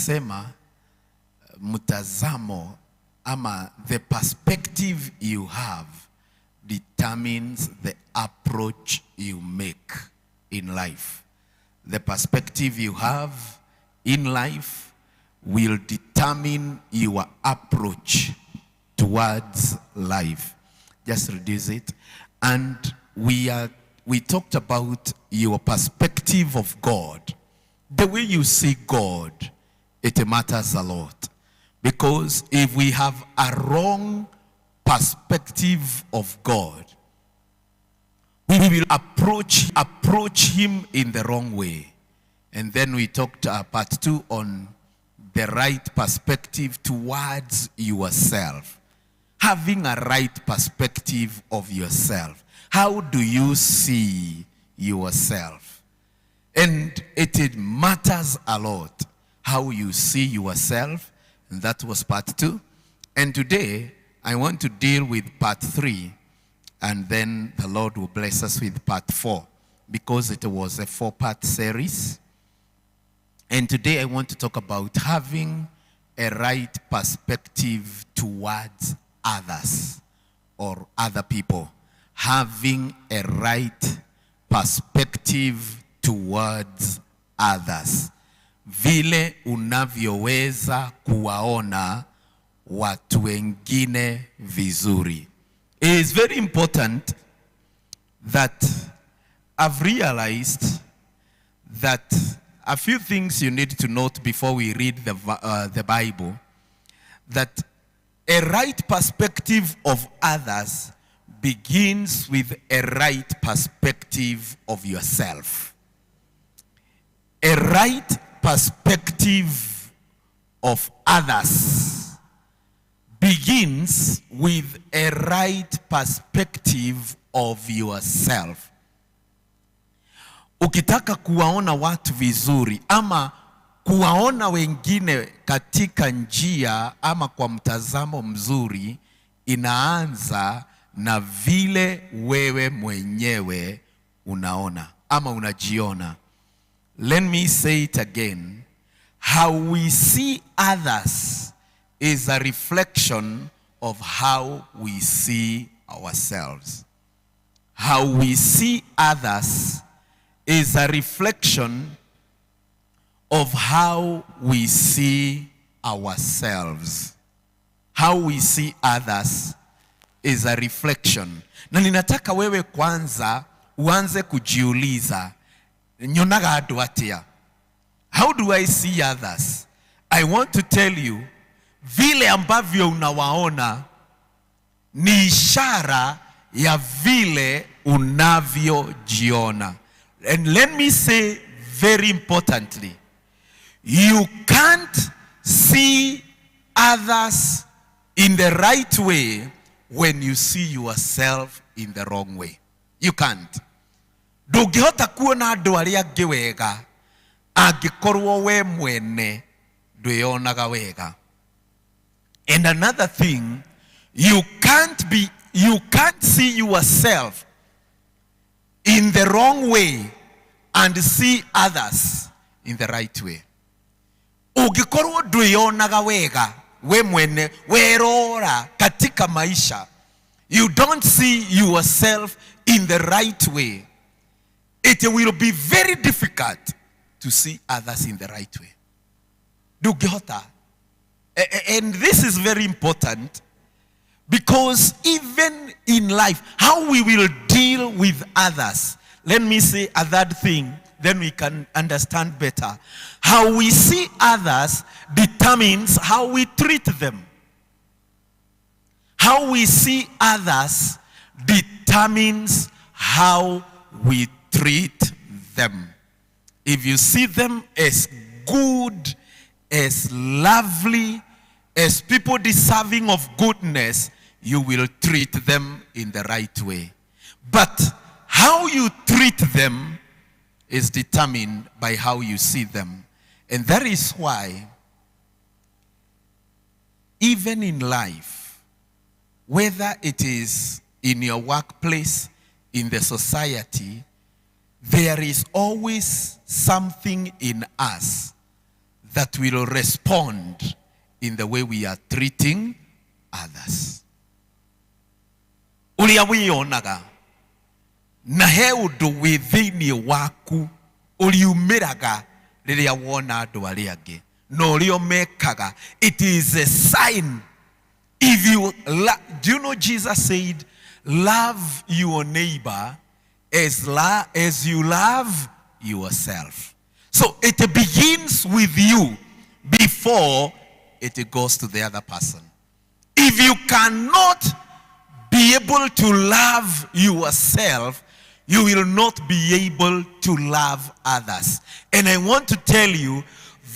Tunasema mtazamo ama the perspective you have determines the approach you make in life. The perspective you have in life will determine your approach towards life. Just reduce it. And we talked about your perspective of God. The way you see God, it matters a lot. Because if we have a wrong perspective of God, we will approach him in the wrong way. And then we talked part 2 on the right perspective towards yourself. Having a right perspective of yourself. How do you see yourself? And it matters a lot how you see yourself. And that was part 2. And today, I want to deal with part 3. And then the Lord will bless us with part 4. Because it was a 4-part series. And today I want to talk about having a right perspective towards others or other people. Having a right perspective towards others. Vile unavyoweza kuwaona watu wengine vizuri. It is very important that I've realized that a few things you need to note before we read the Bible. That a right perspective of others begins with a right perspective of yourself. A right perspective of others begins with a right perspective of yourself. Ukitaka kuwaona watu vizuri ama kuwaona wengine katika njia ama kwa mtazamo mzuri, inaanza na vile wewe mwenyewe unaona ama unajiona. Let me say it again. How we see others is a reflection of how we see ourselves. How we see others is a reflection of how we see ourselves. How we see others is a reflection. Na ninataka wewe kwanza uanze kujiuliza, nyonaga adu atia? How do I see others? I want to tell you, vile ambavyo unawaona ni ishara ya vile unavyojiona. And let me say very importantly, you can't see others in the right way when you see yourself in the wrong way. You can't. Ndũngĩhota kuona andũ arĩa angĩ wega angĩkorwo we mwene ndwĩonaga wega. And another thing, you can't see yourself in the wrong way and see others in the right way. Ugikorwo ndwĩonaga wega we mwene werora katika maisha, you don't see yourself in the right way, it will be very difficult to see others in the right way. Ndũngĩhota. And this is very important, because even in life, how we will deal with others. Let me say a third thing, then we can understand better. How we see others determines how we treat them. How we see others determines how we treat them. If you see them as good, as lovely, as people deserving of goodness, you will treat them in the right way. But how you treat them is determined by how you see them. And that is why, even in life, whether it is in your workplace, in the society, there is always something in us that will respond in the way we are treating others. Ulia wionaga na he undu wi thiini waku uliumiraga riria wona andu aria angi no rio mekaga. It is a sign. If you do you know Jesus said, love your neighbor as you love yourself. So it begins with you before it goes to the other person. If you cannot be able to love yourself, you will not be able to love others. And I want to tell you,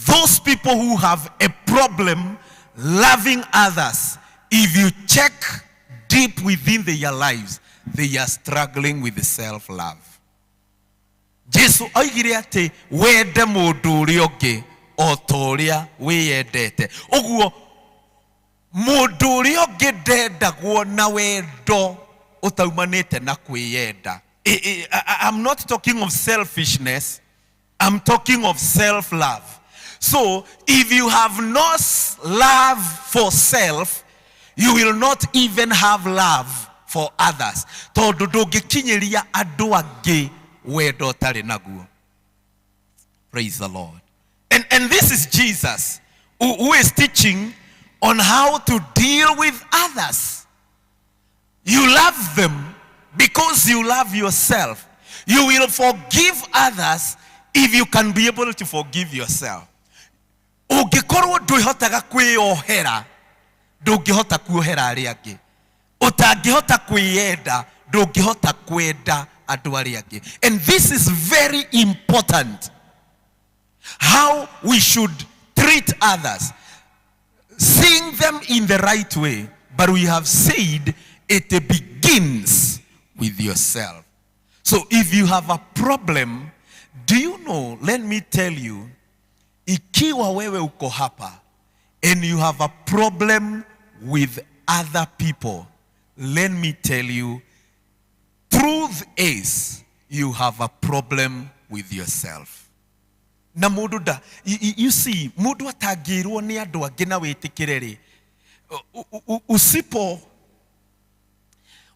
those people who have a problem loving others, if you check deep within their lives, they are struggling with self-love. Jesu oigire ati wende mundu uria ungi o ta uria wiyendete. Uguo mundu uria ungi ndendagwo na wendo utaumanite na kwiyenda. I'm not talking of selfishness. I'm talking of self-love. So, if you have no love for self, you will not even have love for others. Tondu ndungikinyiria andu angi wendo tari naguo. Praise the Lord. And this is Jesus who is teaching on how to deal with others. You love them because you love yourself. You will forgive others if you can be able to forgive yourself. Ungikorwo ndwihotaga kwiohera, ndungihota kuohera aria angi. Utangihota kwiyenda, ndungihota kwenda andu aria angi. And this is very important. How we should treat others, seeing them in the right way. But we have said it begins with yourself. So if you have a problem, do you know, let me tell you, ikiwa wewe uko hapa and you have a problem with other people, let me tell you, truth is you have a problem with yourself. Na mundu da, you see, mundu atagirwo ni andu angi na witikire ri,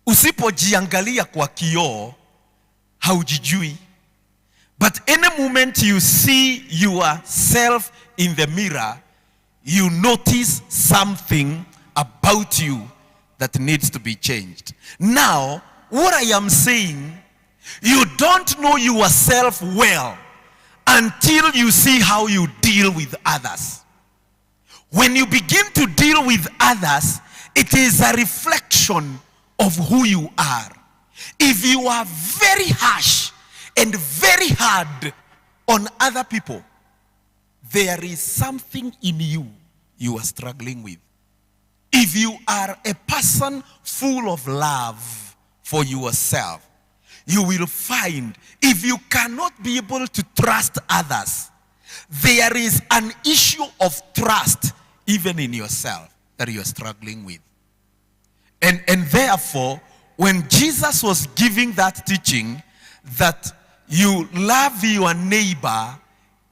usipojiangalia kwa kioo haujijui. But any moment you see yourself in the mirror, you notice something about you that needs to be changed. Now, what I am saying, you don't know yourself well until you see how you deal with others. When you begin to deal with others, it is a reflection of who you are. If you are very harsh and very hard on other people, there is something in you are struggling with. If you are a person full of love for yourself, you will find if you cannot be able to trust others, there is an issue of trust even in yourself that you are struggling with. And therefore, when Jesus was giving that teaching that you love your neighbor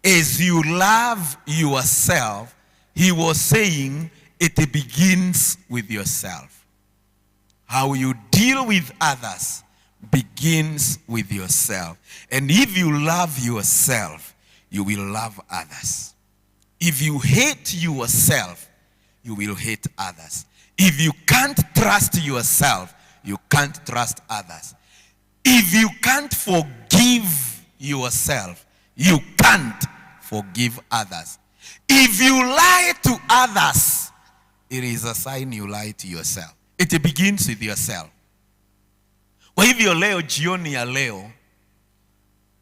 as you love yourself, he was saying it begins with yourself. How you deal with others begins with yourself. And if you love yourself, you will love others. If you hate yourself, you will hate others. If you can't trust yourself, you can't trust others. If you can't forgive yourself, you can't forgive others. If you lie to others, it is a sign you lie to yourself. It begins with yourself. Kwa hivyo leo, jioni ya leo,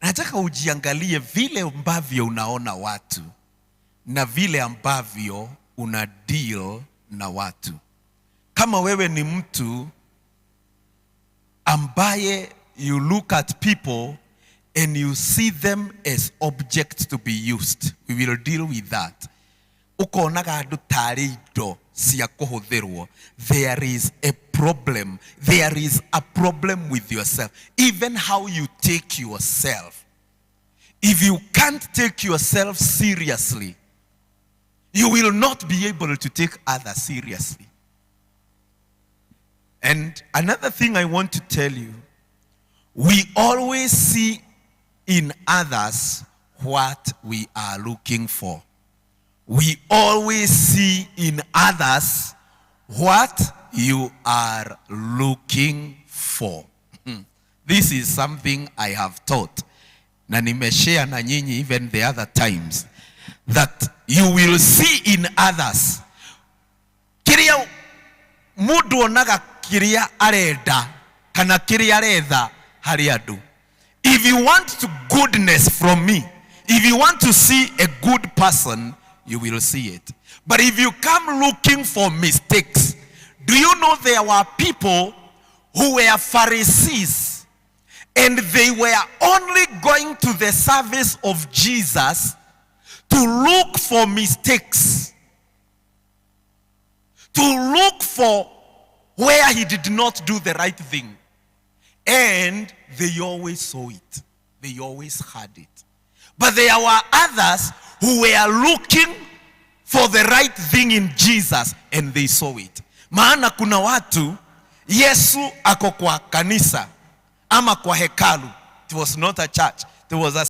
nataka ujiangalie vile ambavyo unaona watu na vile ambavyo una deal na watu. Kama wewe ni mtu ambaye you look at people and you see them as objects to be used, we will deal with that. Ukonaga andu tari indo cia kuhuthirwo, there is a problem. There is a problem with yourself. Even how you take yourself. If you can't take yourself seriously, you will not be able to take others seriously. And another thing I want to tell you, we always see in others what we are looking for. We always see in others what you are looking for. This is something I have taught. Na nimeshare na nyinyi even the other times. That you will see in others. Kiria mudu onaga kiria areda. Kana kiria aretha hari andu. If you want goodness from me, if you want to see a good person, you will see it. But if you come looking for mistakes, do you know there were people who were Pharisees and they were only going to the service of Jesus to look for mistakes, to look for where he did not do the right thing. And they always saw it. They always had it. But there were others who were looking for the right thing in Jesus and they saw it. Maana kuna watu, Yesu ako kwa kanisa ama kwa hekalu. It was not a church. It was a